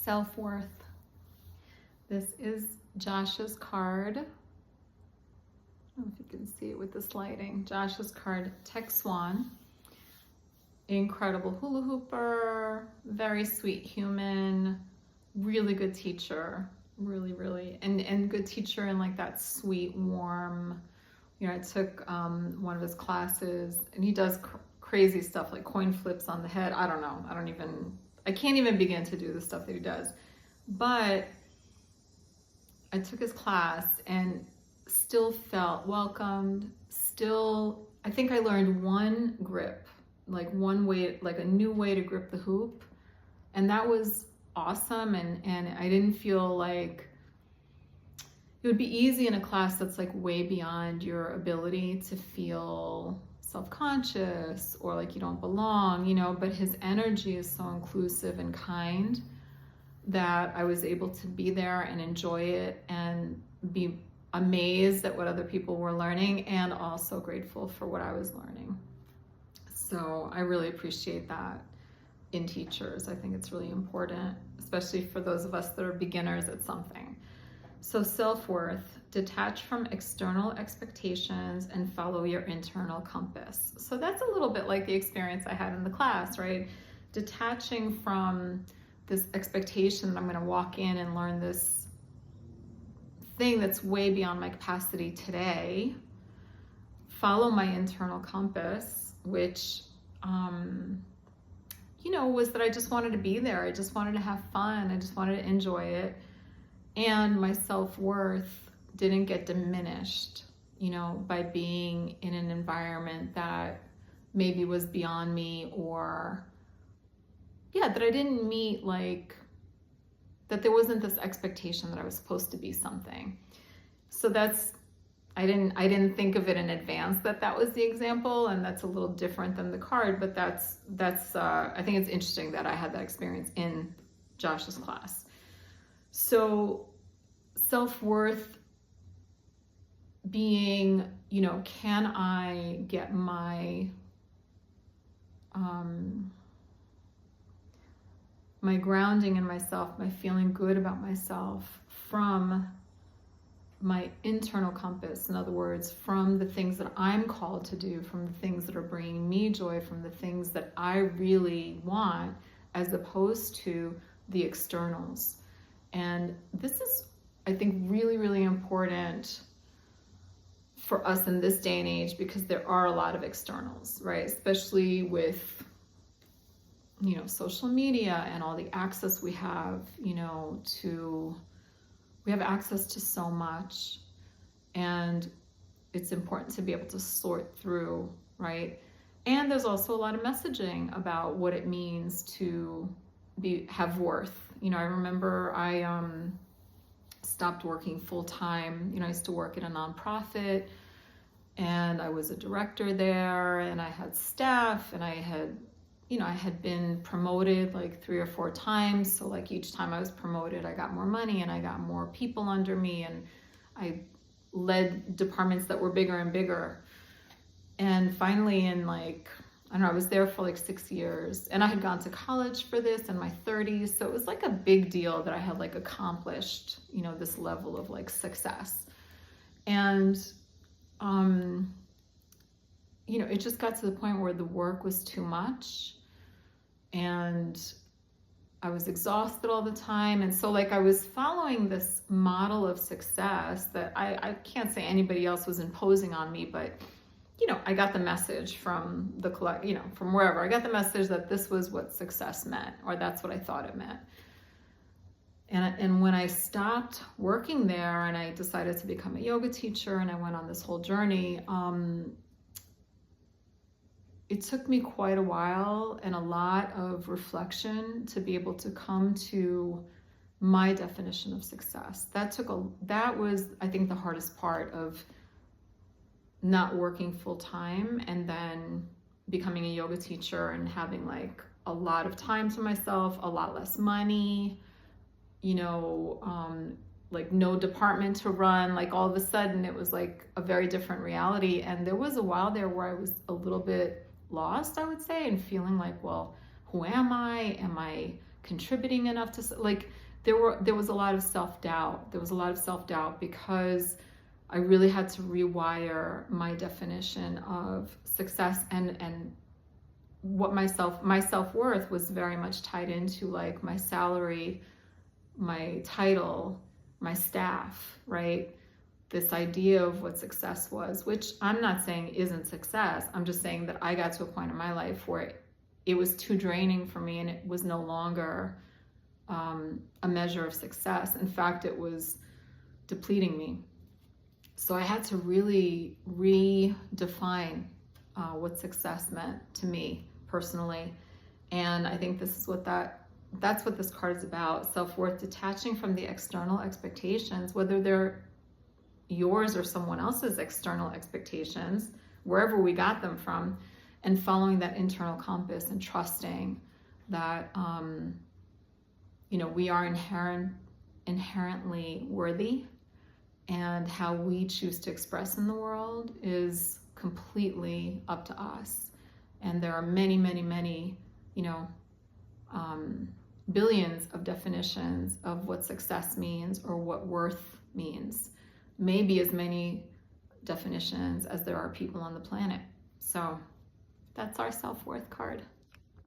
Self-worth. This is Josh's card. I don't know if you can see it with this lighting. Josh's card, Tech Swan. Incredible hula hooper, very sweet human, really good teacher, really, and good teacher in like that sweet, warm, I took one of his classes, and he does crazy stuff like coin flips on the head. I don't know. I can't even begin to do the stuff that he does. But I took his class and still felt welcomed. Still, I think I learned one grip, like one way, like a new way to grip the hoop. And that was awesome. And I didn't feel like it would be easy in a class that's like way beyond your ability to feel self-conscious or like you don't belong, but his energy is so inclusive and kind that I was able to be there and enjoy it and be amazed at what other people were learning and also grateful for what I was learning. So I really appreciate that in teachers. I think it's really important, especially for those of us that are beginners at something. So self-worth, detach from external expectations and follow your internal compass. So that's a little bit like the experience I had in the class, right? Detaching from this expectation that I'm going to walk in and learn this thing that's way beyond my capacity today. Follow my internal compass, which, was that I just wanted to be there. I just wanted to have fun. I just wanted to enjoy it. And my self-worth didn't get diminished, by being in an environment that maybe was beyond me, or that I didn't meet, like, that there wasn't this expectation that I was supposed to be something. So I didn't think of it in advance that was the example, and that's a little different than the card, but that's I think it's interesting that I had that experience in Josh's class. So self-worth being, can I get my my grounding in myself, my feeling good about myself from my internal compass. In other words, from the things that I'm called to do, from the things that are bringing me joy, from the things that I really want, as opposed to the externals. And this is, I think, really important for us in this day and age, because there are a lot of externals, right? Especially with, social media and all the access we have, we have access to so much, and it's important to be able to sort through, right? And there's also a lot of messaging about what it means to have worth. I remember I stopped working full-time. I used to work at a nonprofit, and I was a director there, and I had staff, and I had been promoted like 3 or 4 times. So like each time I was promoted, I got more money and I got more people under me, and I led departments that were bigger and bigger. And finally I was there for like 6 years, and I had gone to college for this in my 30s. So it was like a big deal that I had like accomplished, this level of like success. And, it just got to the point where the work was too much, and I was exhausted all the time. And so like I was following this model of success that I can't say anybody else was imposing on me, but I got the message from from wherever. I got the message that this was what success meant, or that's what I thought it meant. And when I stopped working there and I decided to become a yoga teacher, and I went on this whole journey, it took me quite a while and a lot of reflection to be able to come to my definition of success. That was, I think, the hardest part of not working full time and then becoming a yoga teacher and having like a lot of time to myself, a lot less money, like no department to run. Like all of a sudden it was like a very different reality. And there was a while there where I was a little bit lost, I would say, and feeling like, well, who am I? contributing enough to, like, there was a lot of self-doubt. There was a lot of self-doubt because I really had to rewire my definition of success, and what my self-worth was very much tied into like my salary, my title, my staff, right? This idea of what success was, which I'm not saying isn't success. I'm just saying that I got to a point in my life where it was too draining for me, and it was no longer a measure of success. In fact, it was depleting me. So I had to really redefine what success meant to me personally. And I think this is what that's what this card is about. Self-worth, detaching from the external expectations, whether they're yours or someone else's external expectations, wherever we got them from, and following that internal compass and trusting that we are inherently worthy, and how we choose to express in the world is completely up to us. And there are many billions of definitions of what success means or what worth means. Maybe as many definitions as there are people on the planet. So that's our self-worth card.